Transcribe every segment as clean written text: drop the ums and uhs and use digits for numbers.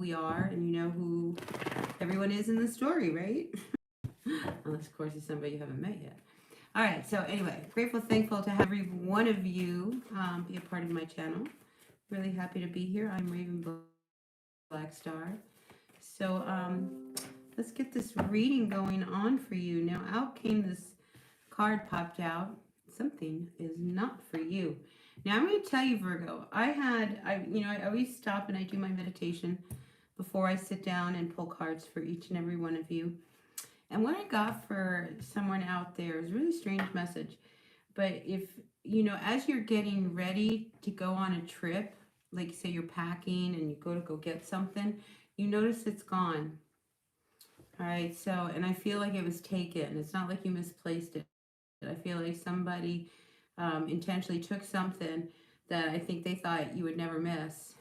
we are, and you know who everyone is in the story, right? Unless, of course, it's somebody you haven't met yet. All right, so anyway, grateful, thankful to have every one of you be a part of my channel. Really happy to be here. I'm Raven Black Star. So let's get this reading going on for you. Now, out came this card popped out. Something is not for you. Now, I'm going to tell you, Virgo, I always stop and I do my meditation before I sit down and pull cards for each and every one of you. And what I got for someone out there is a really strange message. But if, you know, as you're getting ready to go on a trip, like say you're packing and you go get something, you notice it's gone. All right, so, and I feel like it was taken. It's not like you misplaced it. I feel like somebody intentionally took something that I think they thought you would never miss.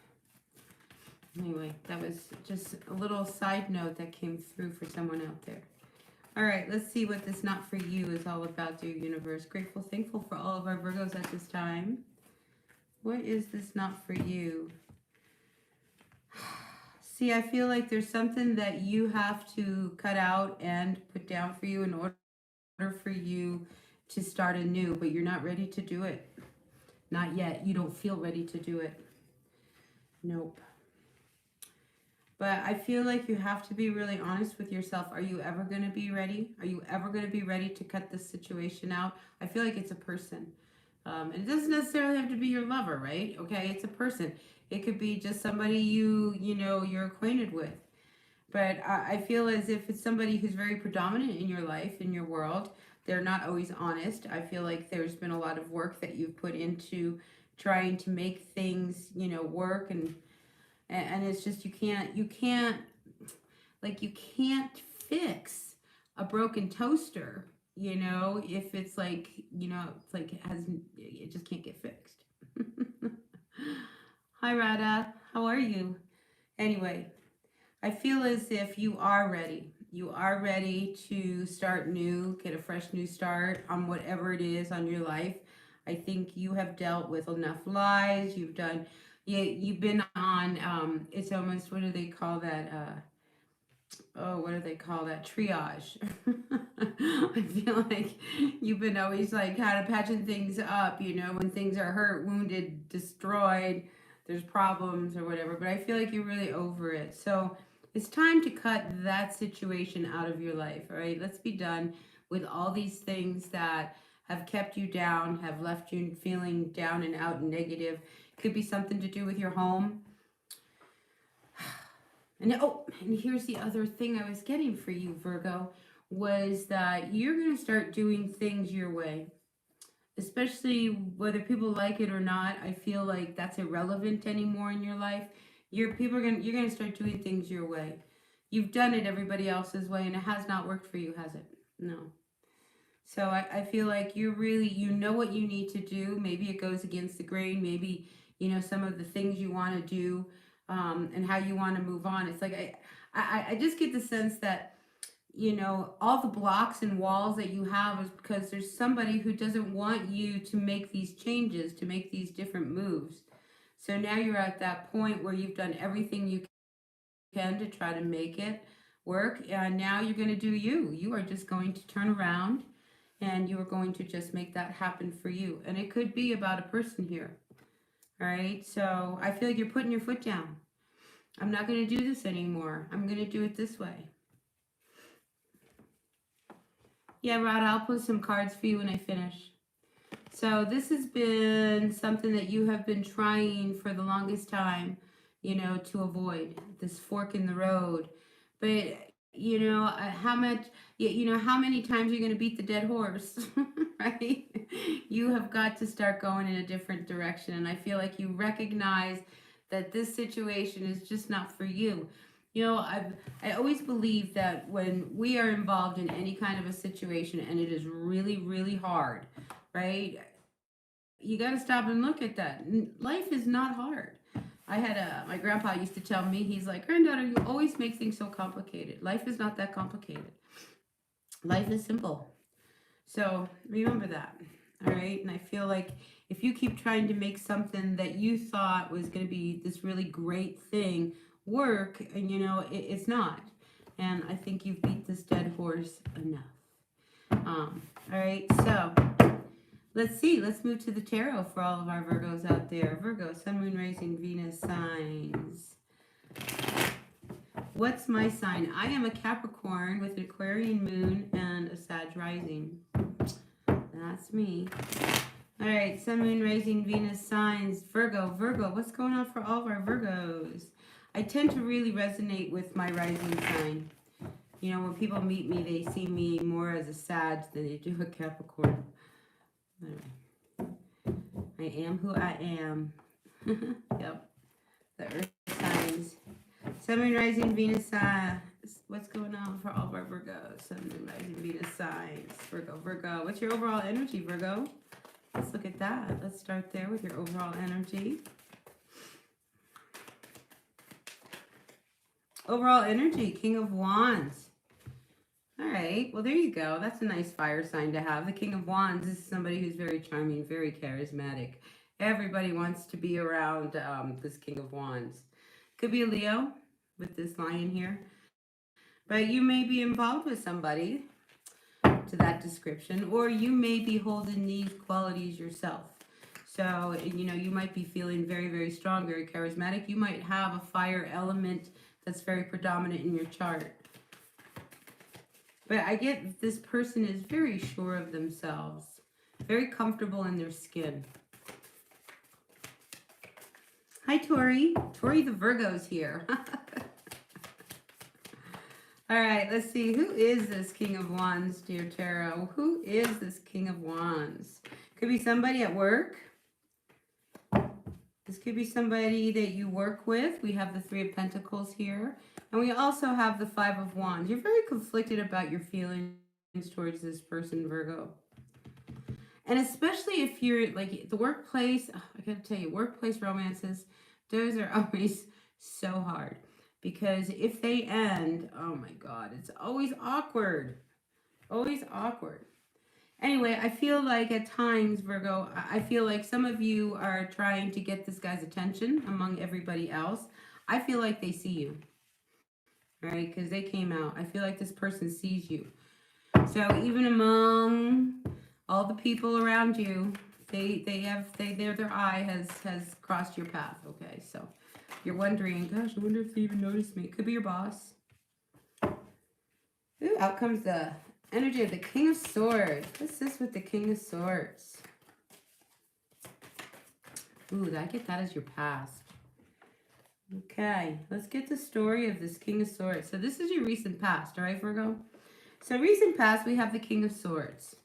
Anyway, that was just a little side note that came through for someone out there. All right, let's see what this not for you is all about, dear universe. Grateful, thankful for all of our Virgos at this time. What is this not for you? See, I feel like there's something that you have to cut out and put down for you in order for you to start anew, but you're not ready to do it. Not yet. You don't feel ready to do it. Nope. But I feel like you have to be really honest with yourself. Are you ever going to be ready? Are you ever going to be ready to cut this situation out? I feel like it's a person. And it doesn't necessarily have to be your lover, right? Okay, it's a person. It could be just somebody you're acquainted with. But I feel as if it's somebody who's very predominant in your life, in your world. They're not always honest. I feel like there's been a lot of work that you've put into trying to make things, work, and it's just you can't fix a broken toaster, if it's like, it's like it just can't get fixed. Hi, Radha. How are you? Anyway, I feel as if you are ready. You are ready to start new, get a fresh new start on whatever it is on your life. I think you have dealt with enough lies. You've been on, it's almost, what do they call that? What do they call that? Triage. I feel like you've been always like kind of patching things up, when things are hurt, wounded, destroyed, there's problems or whatever. But I feel like you're really over it. So it's time to cut that situation out of your life, all right? Let's be done with all these things that have kept you down, have left you feeling down and out and negative. Could be something to do with your home. And here's the other thing I was getting for you, Virgo, was that you're going to start doing things your way. Especially whether people like it or not, I feel like that's irrelevant anymore in your life. You're going to start doing things your way. You've done it everybody else's way, and it has not worked for you, has it? No. So I feel like you know what you need to do. Maybe it goes against the grain. Maybe, some of the things you want to do and how you want to move on. It's like I just get the sense that, all the blocks and walls that you have is because there's somebody who doesn't want you to make these changes, to make these different moves. So now you're at that point where you've done everything you can to try to make it work. And now you're going to do you. You are just going to turn around and you are going to just make that happen for you. And it could be about a person here. All right. So I feel like you're putting your foot down. I'm not going to do this anymore. I'm going to do it this way. Yeah, Rod, I'll put some cards for you when I finish. So this has been something that you have been trying for the longest time, to avoid, this fork in the road. But, how many times are you going to beat the dead horse, right? You have got to start going in a different direction. And I feel like you recognize that this situation is just not for you. I always believe that when we are involved in any kind of a situation and it is really, really hard, right? You got to stop and look at that. Life is not hard. I had my grandpa used to tell me, he's like, granddaughter, you always make things so complicated. Life is not that complicated. Life is simple. So remember that. All right. And I feel like if you keep trying to make something that you thought was going to be this really great thing work, and you know, it's not. And I think you've beat this dead horse enough. All right, so let's see. Let's move to the tarot for all of our Virgos out there. Virgo, Sun, Moon, Rising, Venus signs. What's my sign? I am a Capricorn with an Aquarian moon and a Sag rising. That's me. All right, Sun, Moon, Rising, Venus signs. Virgo, what's going on for all of our Virgos? I tend to really resonate with my rising sign. You know, when people meet me, they see me more as a Sag than they do a Capricorn. I am who I am. Yep. The earth signs. Sun, Moon, Rising, Venus signs. What's going on for all of our Virgos? Sun, Moon, Rising, Venus signs. Virgo. What's your overall energy, Virgo? Let's look at that. Let's start there with your overall energy. Overall energy, King of Wands. All right, well, there you go. That's a nice fire sign to have. The King of Wands is somebody who's very charming, very charismatic. Everybody wants to be around this King of Wands. Could be a Leo with this lion here. But you may be involved with somebody to that description, or you may be holding these qualities yourself. So, you know, you might be feeling very, very strong, very charismatic. You might have a fire element that's very predominant in your chart. But I get this person is very sure of themselves, very comfortable in their skin. Hi, Tori. Tori the Virgo's here. All right, let's see. Who is this King of Wands, dear Tarot? Who is this King of Wands? Could be somebody at work. This could be somebody that you work with. We have the Three of Pentacles here. And we also have the Five of Wands. You're very conflicted about your feelings towards this person, Virgo. And especially if you're like the workplace, I gotta tell you, workplace romances, those are always so hard. Because if they end, oh my God, it's always awkward. Always awkward. Anyway, I feel like at times, Virgo, I feel like some of you are trying to get this guy's attention among everybody else. I feel like they see you, right? Because they came out. I feel like this person sees you. So even among all the people around you, their eye has crossed your path. Okay, so you're wondering, gosh, I wonder if they even noticed me. It could be your boss. Ooh, out comes the energy of the King of Swords. What's this with the King of Swords? Ooh, I get that as your past. Okay, let's get the story of this King of Swords. So this is your recent past, all right, Virgo? So recent past, we have the King of Swords.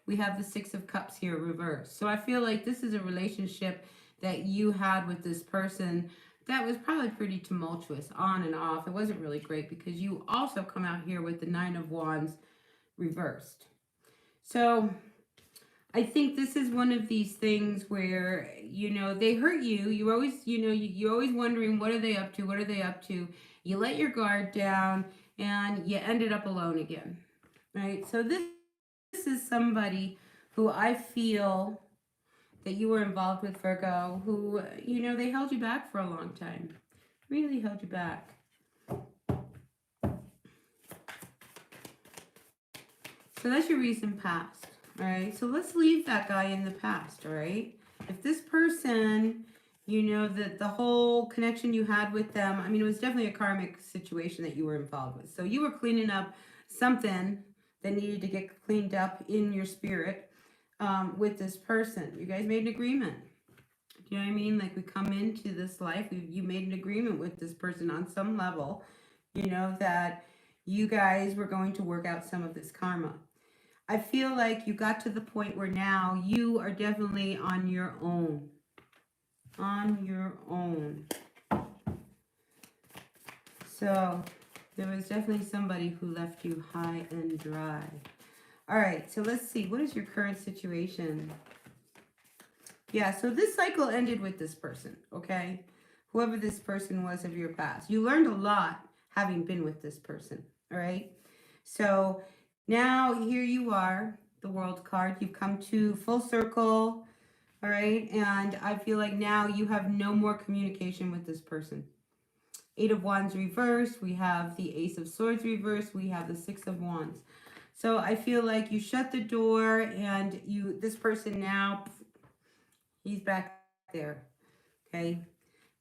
We have the Six of Cups here reversed. So I feel like this is a relationship that you had with this person that was probably pretty tumultuous, on and off. It wasn't really great because you also come out here with the Nine of Wands reversed. So I think this is one of these things where, you know, they hurt you. You always, you know, you're always wondering, what are they up to? What are they up to? You let your guard down and you ended up alone again, right? So this is somebody who I feel that you were involved with, Virgo, who, you know, they held you back for a long time. Really held you back. So that's your recent past, all right? So let's leave that guy in the past, all right? If this person, you know, the whole connection you had with them, I mean, it was definitely a karmic situation that you were involved with. So you were cleaning up something that needed to get cleaned up in your spirit with this person. You guys made an agreement. Do you know what I mean? Like, we come into this life, you made an agreement with this person on some level, you know, that you guys were going to work out some of this karma. I feel like you got to the point where now you are definitely on your own. On your own. So there was definitely somebody who left you high and dry. All right, so let's see. What is your current situation? Yeah, so this cycle ended with this person, okay? Whoever this person was of your past. You learned a lot having been with this person, all right? So now here you are, the World card. You've come to full circle, all right? And I feel like now you have no more communication with this person. Eight of Wands reversed. We have the Ace of Swords reversed. We have the Six of Wands. So I feel like you shut the door and this person now, he's back there. Okay.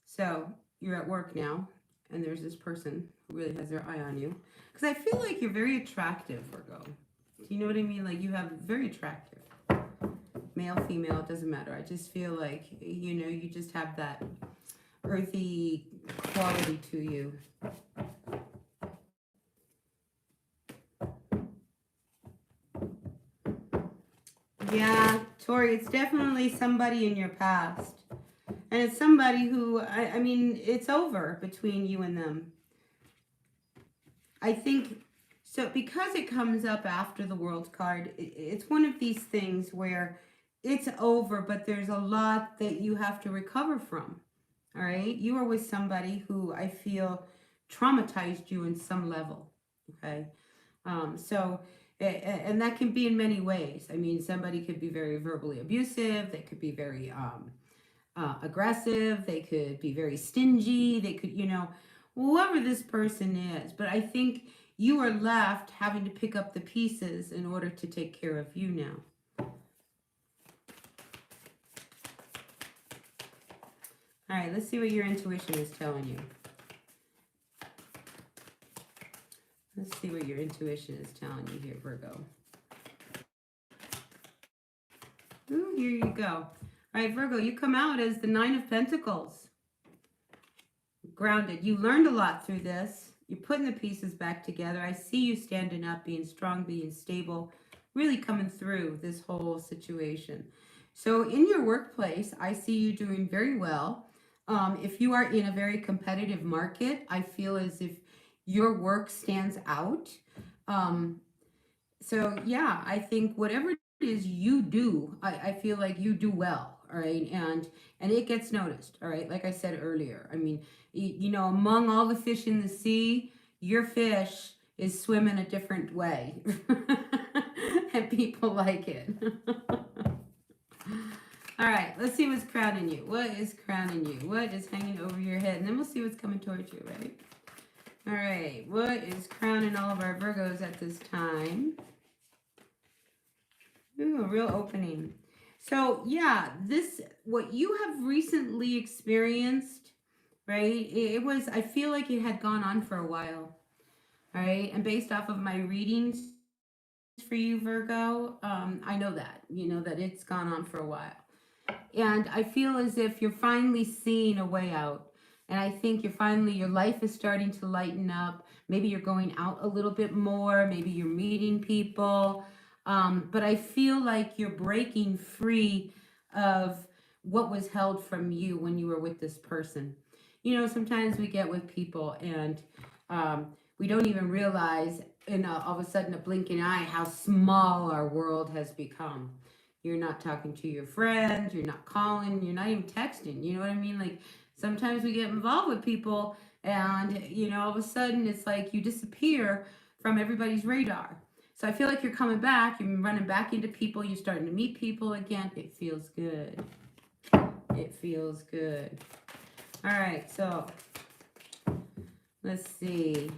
So you're at work now and there's this person who really has their eye on you. Because I feel like you're very attractive, Virgo. Do you know what I mean? Like you have very attractive. Male, female, it doesn't matter. I just feel like, you just have that earthy quality to you. Yeah, Tori, it's definitely somebody in your past. And it's somebody who, I mean, it's over between you and them. I think, so because it comes up after the World card, it's one of these things where it's over, but there's a lot that you have to recover from. All right? You are with somebody who I feel traumatized you in some level. Okay? And that can be in many ways. I mean, somebody could be very verbally abusive. They could be very aggressive. They could be very stingy. They could, whoever this person is. But I think you are left having to pick up the pieces in order to take care of you now. All right, let's see what your intuition is telling you. Let's see what your intuition is telling you here, Virgo. Ooh, here you go. All right, Virgo, you come out as the Nine of Pentacles. Grounded. You learned a lot through this. You're putting the pieces back together. I see you standing up, being strong, being stable, really coming through this whole situation. So in your workplace, I see you doing very well. If you are in a very competitive market, I feel as if your work stands out. So yeah, I think whatever it is you do, I feel like you do well. All right. And it gets noticed. All right. Like I said earlier, I mean, among all the fish in the sea, your fish is swimming a different way. And people like it. All right, let's see what's crowning you. What is crowning you? What is hanging over your head? And then we'll see what's coming towards you, right? All right, what is crowning all of our Virgos at this time? Ooh, a real opening. So, yeah, what you have recently experienced, right? I feel like it had gone on for a while, all right? And based off of my readings for you, Virgo, I know that, that it's gone on for a while. And I feel as if you're finally seeing a way out. And I think your life is starting to lighten up. Maybe you're going out a little bit more. Maybe you're meeting people. But I feel like you're breaking free of what was held from you when you were with this person. Sometimes we get with people and we don't even realize all of a sudden a blinking eye how small our world has become. You're not talking to your friends, you're not calling, you're not even texting. You know what I mean? Like sometimes we get involved with people and, all of a sudden it's like you disappear from everybody's radar. So I feel like you're coming back, you're running back into people, you're starting to meet people again. It feels good. It feels good. All right, so let's see.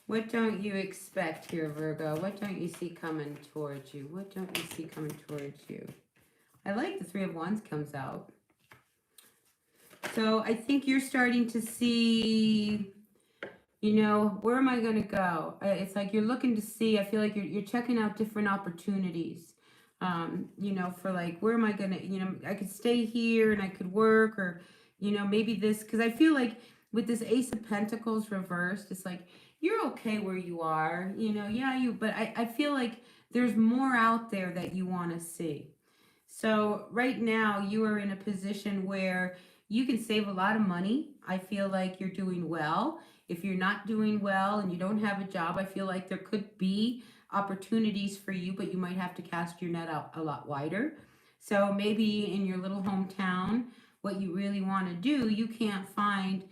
What don't you expect here, Virgo? What don't you see coming towards you? What don't you see coming towards you? I like the Three of Wands comes out. So I think you're starting to see, where am I going to go? It's like you're looking to see, I feel like you're checking out different opportunities, for like, where am I going to, I could stay here and I could work or, maybe this, because I feel like with this Ace of Pentacles reversed, it's like, you're okay where you are, but I feel like there's more out there that you want to see. So right now you are in a position where you can save a lot of money. I feel like you're doing well. If you're not doing well and you don't have a job, I feel like there could be opportunities for you, but you might have to cast your net out a lot wider. So maybe in your little hometown, what you really want to do, you can't find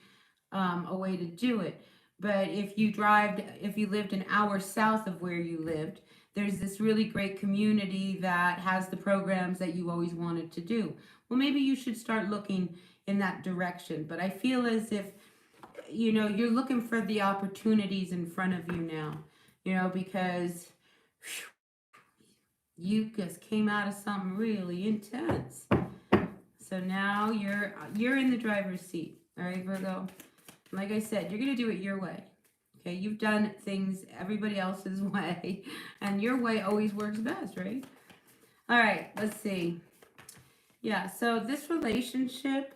a way to do it. But if you lived an hour south of where you lived, there's this really great community that has the programs that you always wanted to do. Well, maybe you should start looking in that direction. But I feel as if, you know, you're looking for the opportunities in front of you now, you know, because you just came out of something really intense. So now you're in the driver's seat. All right, Virgo. Like I said, you're going to do it your way. Okay, you've done things everybody else's way, and your way always works best, right? All right, let's see. Yeah, so this relationship,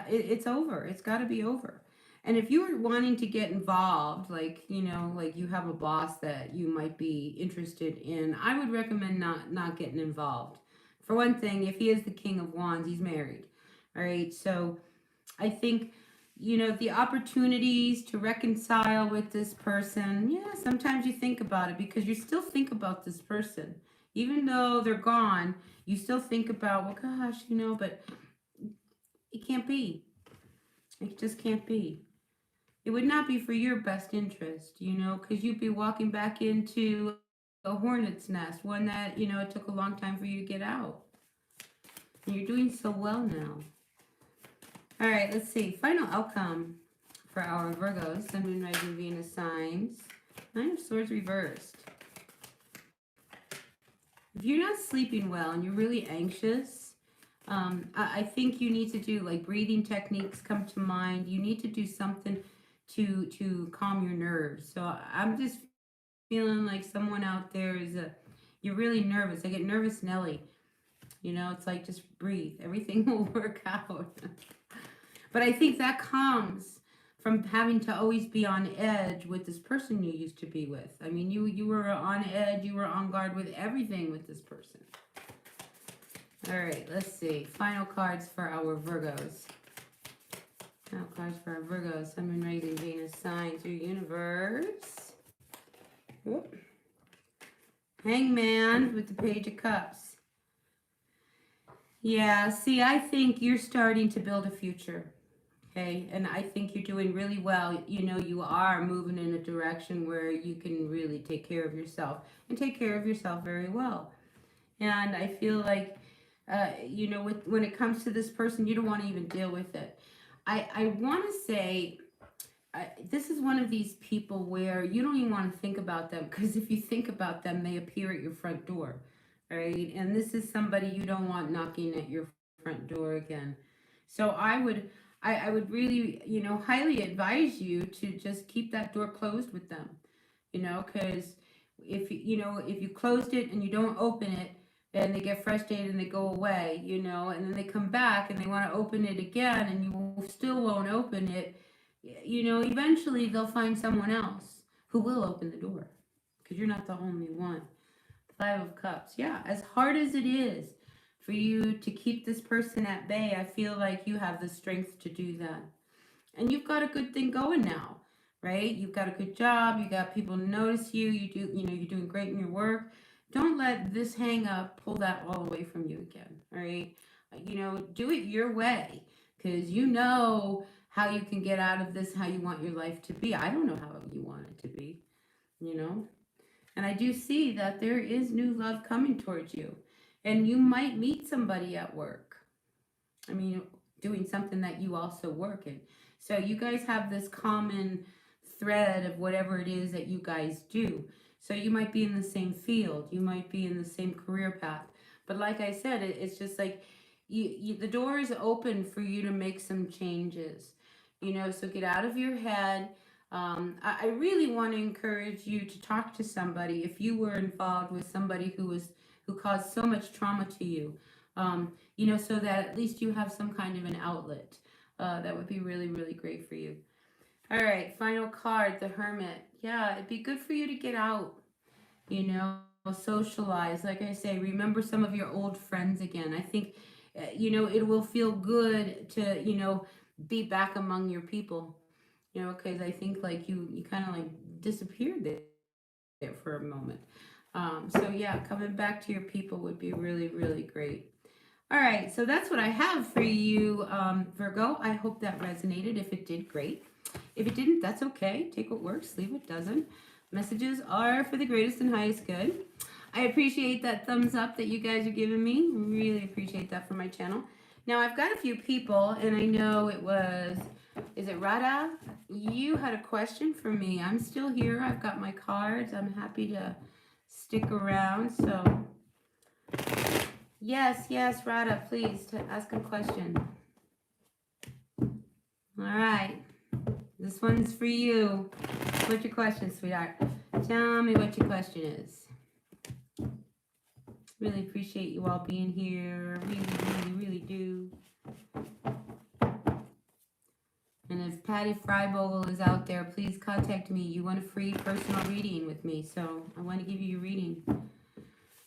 it's over. It's got to be over. And if you were wanting to get involved, like, you know, like you have a boss that you might be interested in, I would recommend not getting involved. For one thing, if he is the King of Wands, he's married. All right, so I think, you know, the opportunities to reconcile with this person, yeah, sometimes you think about it because you still think about this person. Even though they're gone, you still think about, well, gosh, you know, but it can't be. It just can't be. It would not be for your best interest, you know, because you'd be walking back into a hornet's nest, one that, you know, it took a long time for you to get out. And you're doing so well now. All right, let's see. Final outcome for our Virgos, Sun, Moon, Rising, Venus signs. Nine of Swords reversed. If you're not sleeping well and you're really anxious, I think you need to do, like, breathing techniques come to mind. You need to do something to calm your nerves. So I'm just feeling like someone out there you're really nervous. I get nervous Nelly. You know, it's like, just breathe. Everything will work out. But I think that comes from having to always be on edge with this person you used to be with. I mean, you were on edge, you were on guard with everything with this person. All right, let's see. Final cards for our Virgos. Final cards for our Virgos. Sun, Moon, Rising, Venus signs, your universe. Whoop. Hangman with the Page of Cups. Yeah, see, I think you're starting to build a future. Okay, and I think you're doing really well. You know, you are moving in a direction where you can really take care of yourself and take care of yourself very well. And I feel like, you know, when it comes to this person, you don't want to even deal with it. I want to say, this is one of these people where you don't even want to think about them, because if you think about them, they appear at your front door, right? And this is somebody you don't want knocking at your front door again. So I would really, you know, highly advise you to just keep that door closed with them, you know, because if you closed it and you don't open it, and they get frustrated and they go away, you know, and then they come back and they want to open it again and you still won't open it, you know, eventually they'll find someone else who will open the door, because you're not the only one. Five of Cups. Yeah, as hard as it is for you to keep this person at bay, I feel like you have the strength to do that. And you've got a good thing going now, right? You've got a good job, you got people to notice you, you know, you're doing great in your work. Don't let this hang up pull that all away from you again, all right? You know, do it your way, because you know how you can get out of this, how you want your life to be. I don't know how you want it to be, you know? And I do see that there is new love coming towards you. And you might meet somebody at work. I mean, doing something that you also work in. So you guys have this common thread of whatever it is that you guys do. So you might be in the same field. You might be in the same career path. But like I said, it's just like the door is open for you to make some changes. You know, so get out of your head. I really want to encourage you to talk to somebody if you were involved with somebody who caused so much trauma to you. You know, so that at least you have some kind of an outlet. That would be really, really great for you. All right, final card, the Hermit. Yeah, it'd be good for you to get out, you know, socialize. Like I say, remember some of your old friends again. I think, you know, it will feel good to, you know, be back among your people, you know, because I think like you kind of like disappeared there for a moment. So yeah, coming back to your people would be really, really great. All right, so that's what I have for you, Virgo. I hope that resonated. If it did, great. If it didn't, that's okay. Take what works, leave what doesn't. Messages are for the greatest and highest good. I appreciate that thumbs up that you guys are giving me. Really appreciate that for my channel. Now, I've got a few people, and I know it was, is it Rada? You had a question for me. I'm still here. I've got my cards. I'm happy to stick around. So, yes, Rada, please ask a question. All right. This one's for you. What's your question, sweetheart? Tell me what your question is. Really appreciate you all being here. Really do. And if Patty Freibogle is out there, please contact me. You want a free personal reading with me, so I want to give you your reading.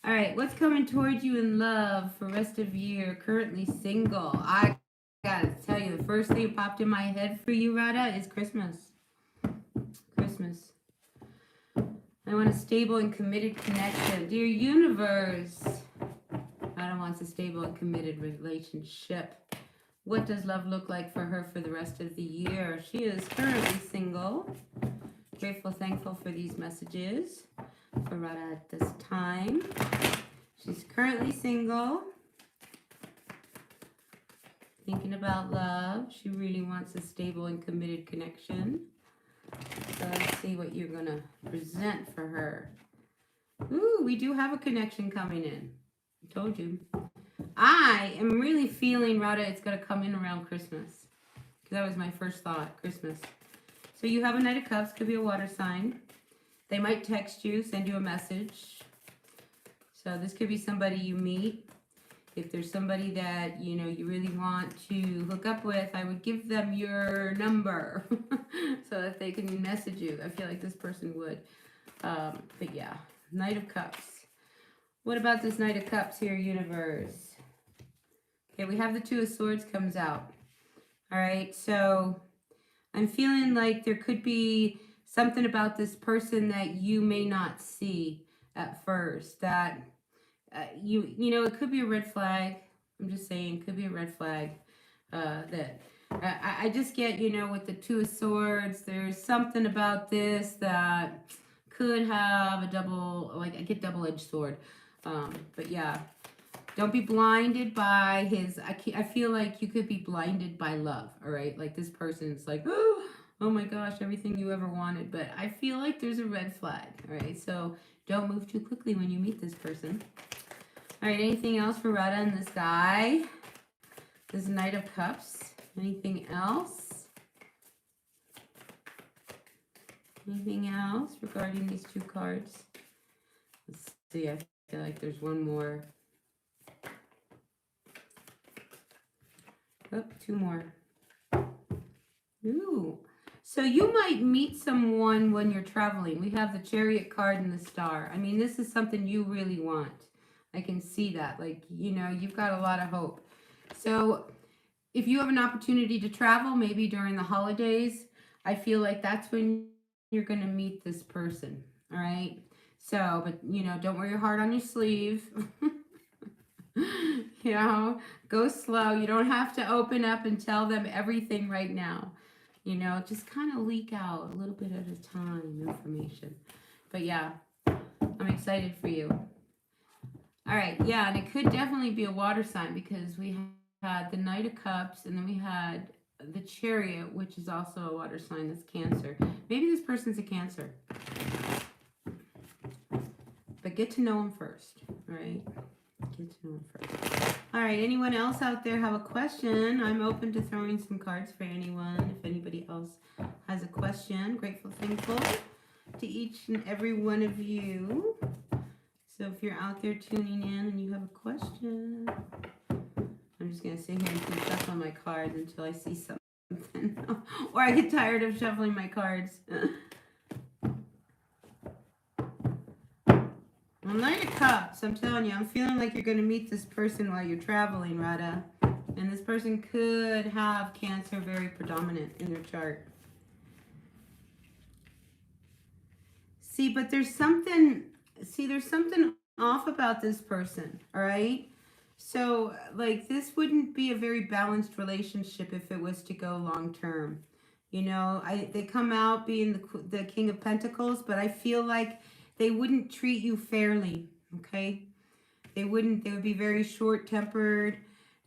All right, what's coming towards you in love for rest of year? Currently single. I gotta tell you, the first thing that popped in my head for you, Rada, is Christmas. Christmas. I want a stable and committed connection. Dear universe, Rada wants a stable and committed relationship. What does love look like for her for the rest of the year? She is currently single. Grateful, thankful for these messages for Rada at this time. She's currently single. Thinking about love. She really wants a stable and committed connection. So let's see what you're going to present for her. Ooh, we do have a connection coming in. I told you. I am really feeling, Rada, it's going to come in around Christmas. Because that was my first thought, Christmas. So you have a Knight of Cups, could be a water sign. They might text you, send you a message. So this could be somebody you meet. If there's somebody that, you know, you really want to hook up with, I would give them your number so that they can message you. I feel like this person would. But yeah, Knight of Cups. What about this Knight of Cups here, universe? Okay, we have the Two of Swords comes out. All right, so I'm feeling like there could be something about this person that you may not see at first. That you know, it could be a red flag. I'm just saying, it could be a red flag. That I just get, you know, with the Two of Swords, there's something about this that could have a double, like I get double-edged sword. But yeah. Don't be blinded by his, I feel like you could be blinded by love, all right? Like this person's like, oh my gosh, everything you ever wanted. But I feel like there's a red flag, all right? So don't move too quickly when you meet this person. All right, anything else for Rada and this guy? This Knight of Cups. Anything else? Anything else regarding these two cards? Let's see, I feel like there's one more. Oh, two more. Ooh. So you might meet someone when you're traveling. We have the Chariot card and the Star. I mean, this is something you really want. I can see that. Like, you know, you've got a lot of hope. So if you have an opportunity to travel, maybe during the holidays, I feel like that's when you're going to meet this person. All right? So, but, you know, don't wear your heart on your sleeve. You know, go slow. You don't have to open up and tell them everything right now. You know, just kind of leak out a little bit at a time information. But yeah, I'm excited for you. All right, yeah, and it could definitely be a water sign because we had the Knight of Cups and then we had the Chariot, which is also a water sign. That's Cancer. Maybe this person's a Cancer. But get to know them first, all right? Get to know them first. All right, anyone else out there have a question? I'm open to throwing some cards for anyone. If anybody else has a question, grateful, thankful to each and every one of you. So if you're out there tuning in and you have a question, I'm just going to sit here and keep shuffling my cards until I see something. Or I get tired of shuffling my cards. Well, Knight of Cups, I'm telling you, I'm feeling like you're going to meet this person while you're traveling, Rada. And this person could have Cancer very predominant in their chart. See, but there's something off about this person, all right? So, like, this wouldn't be a very balanced relationship if it was to go long term. You know, they come out being the King of Pentacles, but I feel like they wouldn't treat you fairly, okay? They would be very short-tempered.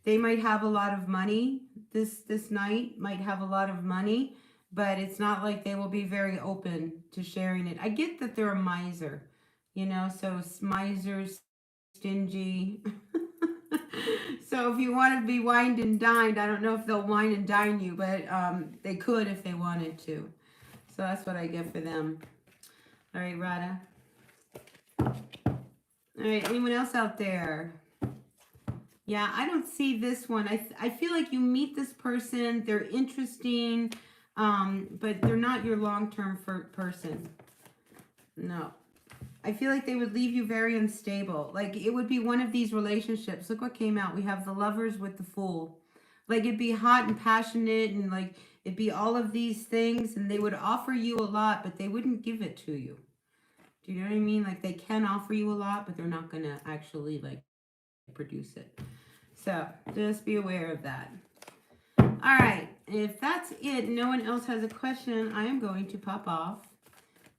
They might have a lot of money this night, might have a lot of money, but it's not like they will be very open to sharing it. I get that they're a miser, you know, so misers, stingy. So if you want to be wined and dined, I don't know if they'll wine and dine you, but they could if they wanted to. So that's what I get for them. All right, Radha. All right, anyone else out there? Yeah, I don't see this one. I feel like you meet this person, they're interesting, but they're not your long-term person. No. I feel like they would leave you very unstable. Like it would be one of these relationships. Look what came out. We have the Lovers with the Fool. Like it'd be hot and passionate and like it'd be all of these things and they would offer you a lot, but they wouldn't give it to you. Do you know what I mean? Like they can offer you a lot, but they're not going to actually like produce it. So just be aware of that. All right. If that's it, no one else has a question, I am going to pop off.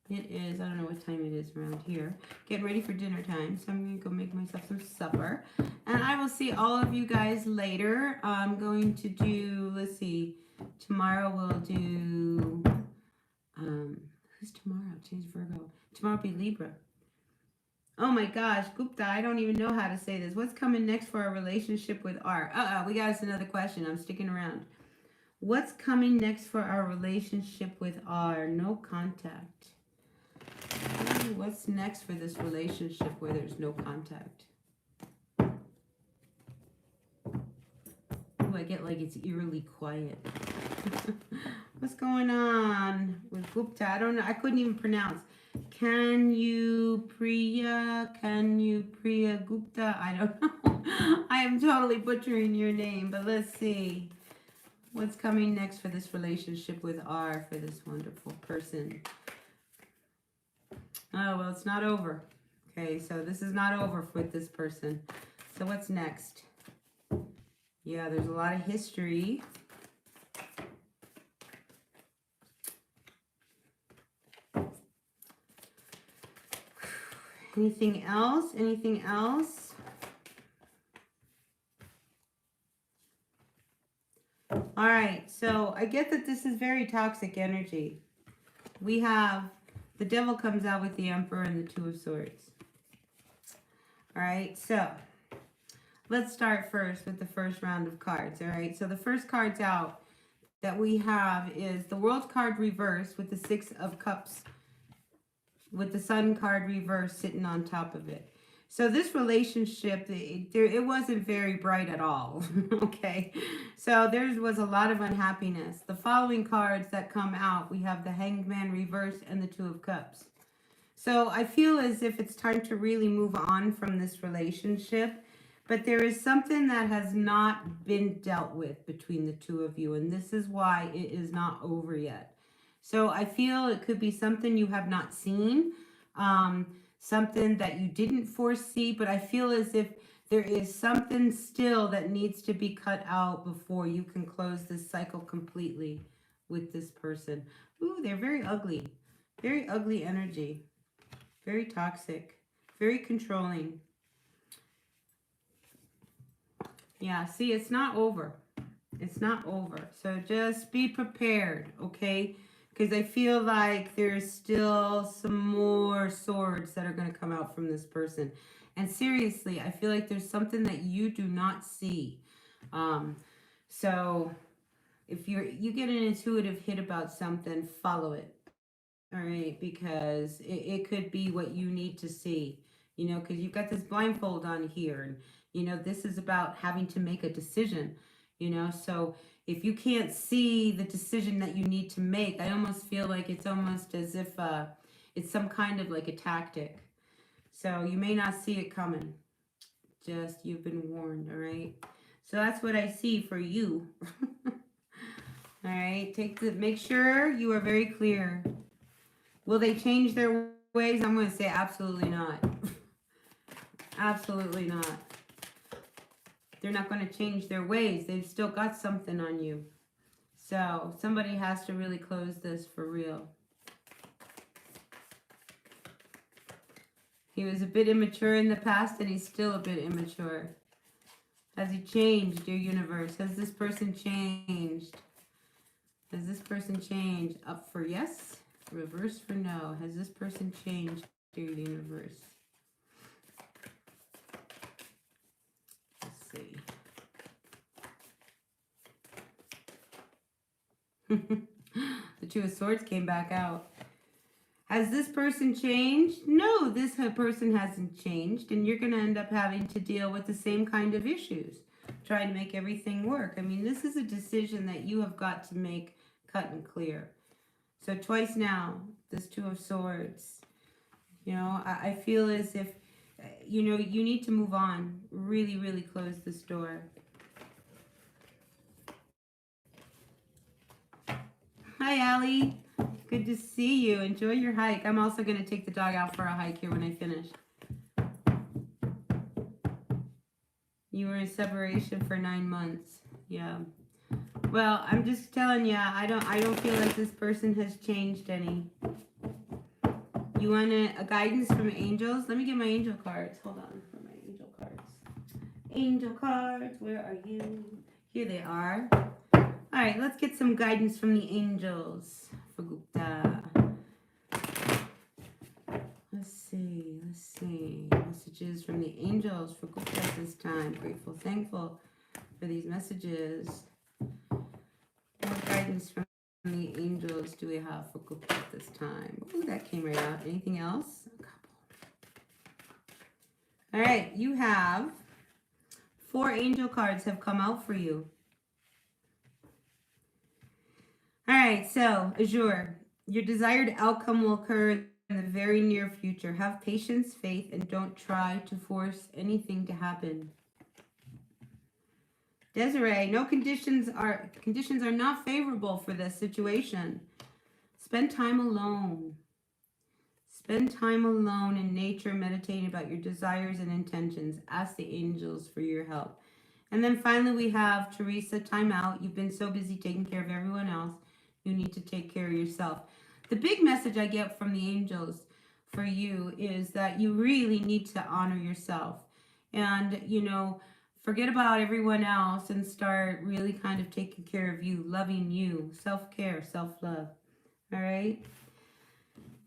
It is, I don't know what time it is around here. Getting ready for dinner time. So I'm going to go make myself some supper. And I will see all of you guys later. I'm going to do, let's see, tomorrow we'll do, who's tomorrow? Today's Virgo. Tomorrow will be Libra. Oh my gosh, Gupta, I don't even know how to say this. What's coming next for our relationship with R? We got us another question. I'm sticking around. What's coming next for our relationship with R? No contact. Ooh, what's next for this relationship where there's no contact? Ooh, I get like it's eerily quiet. What's going on with Gupta? I don't know. I couldn't even pronounce. Can you Priya Gupta? I don't know. I am totally butchering your name, but let's see. What's coming next for this relationship with R, for this wonderful person? Oh, well, it's not over. Okay, so this is not over with this person. So what's next? Yeah, there's a lot of history. Anything else? Anything else? All right, so I get that this is very toxic energy. We have the Devil comes out with the Emperor and the Two of Swords. All right, so let's start first with the first round of cards. All right, so the first cards out that we have is the World card reversed with the Six of Cups, with the Sun card reversed sitting on top of it. So this relationship, it wasn't very bright at all, okay? So there was a lot of unhappiness. The following cards that come out, we have the Hanged Man reversed and the Two of Cups. So I feel as if it's time to really move on from this relationship, but there is something that has not been dealt with between the two of you, and this is why it is not over yet. So I feel it could be something you have not seen, something that you didn't foresee, but I feel as if there is something still that needs to be cut out before you can close this cycle completely with this person. Ooh, they're very ugly energy, very toxic, very controlling. Yeah, see, it's not over. It's not over. So just be prepared, okay? Because I feel like there's still some more swords that are going to come out from this person. And seriously, I feel like there's something that you do not see. So if you get an intuitive hit about something, follow it. All right, because it could be what you need to see, you know, because you've got this blindfold on here. And, you know, this is about having to make a decision, you know, so if you can't see the decision that you need to make, I almost feel like it's almost as if it's some kind of like a tactic. So you may not see it coming. Just you've been warned, all right? So that's what I see for you. All right, make sure you are very clear. Will they change their ways? I'm going to say absolutely not. Absolutely not. They're not going to change their ways. They've still got something on you. So somebody has to really close this for real. He was a bit immature in the past and he's still a bit immature. Has he changed, dear universe? Has this person changed? Has this person changed? Up for yes, reverse for no. Has this person changed, dear universe? Let's see. The Two of Swords came back out. Has this person changed? No, this person hasn't changed, and you're going to end up having to deal with the same kind of issues, trying to make everything work. I mean, this is a decision that you have got to make cut and clear. So twice now, this Two of Swords. You know, I feel as if, you know, you need to move on. Really, really close this door. Hi, Allie. Good to see you. Enjoy your hike. I'm also going to take the dog out for a hike here when I finish. You were in separation for 9 months. Yeah. Well, I'm just telling you, I don't feel like this person has changed any. You want a guidance from angels? Let me get my angel cards. Hold on for my angel cards. Angel cards, where are you? Here they are. All right, let's get some guidance from the angels for Gupta. Let's see. Messages from the angels for Gupta this time. Grateful, thankful for these messages. What guidance from the angels do we have for Gupta this time? Ooh, that came right out. Anything else? A couple. All right, you have 4 angel cards have come out for you. All right, so Azure, your desired outcome will occur in the very near future. Have patience, faith, and don't try to force anything to happen. Desiree, no conditions are not favorable for this situation. Spend time alone. Spend time alone in nature, meditating about your desires and intentions. Ask the angels for your help. And then finally we have Teresa, time out. You've been so busy taking care of everyone else. You need to take care of yourself. The big message I get from the angels for you is that you really need to honor yourself. And, you know, forget about everyone else and start really kind of taking care of you, loving you, self-care, self-love. All right?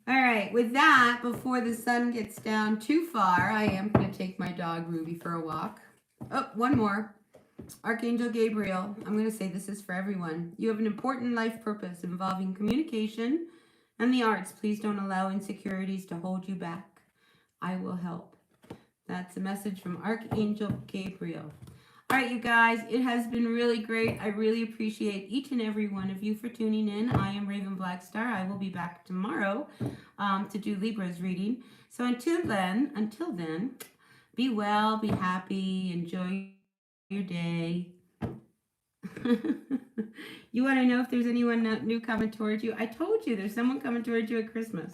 All right, with that, before the sun gets down too far, I am going to take my dog Ruby for a walk. Oh, one more. Archangel Gabriel, I'm going to say this is for everyone. You have an important life purpose involving communication and the arts. Please don't allow insecurities to hold you back. I will help. That's a message from Archangel Gabriel. All right, you guys, it has been really great. I really appreciate each and every one of you for tuning in. I am Raven Blackstar. I will be back tomorrow to do Libra's reading. So until then, be well, be happy, enjoy your day. You want to know if there's anyone new coming towards you? I told you there's someone coming towards you at Christmas.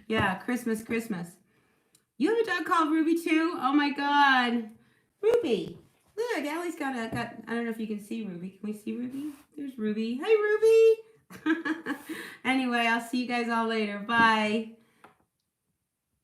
Yeah, Christmas. You have a dog called Ruby too? Oh my God. Ruby. Look, Allie's got I don't know if you can see Ruby. Can we see Ruby? There's Ruby. Hey, Ruby. Anyway, I'll see you guys all later. Bye.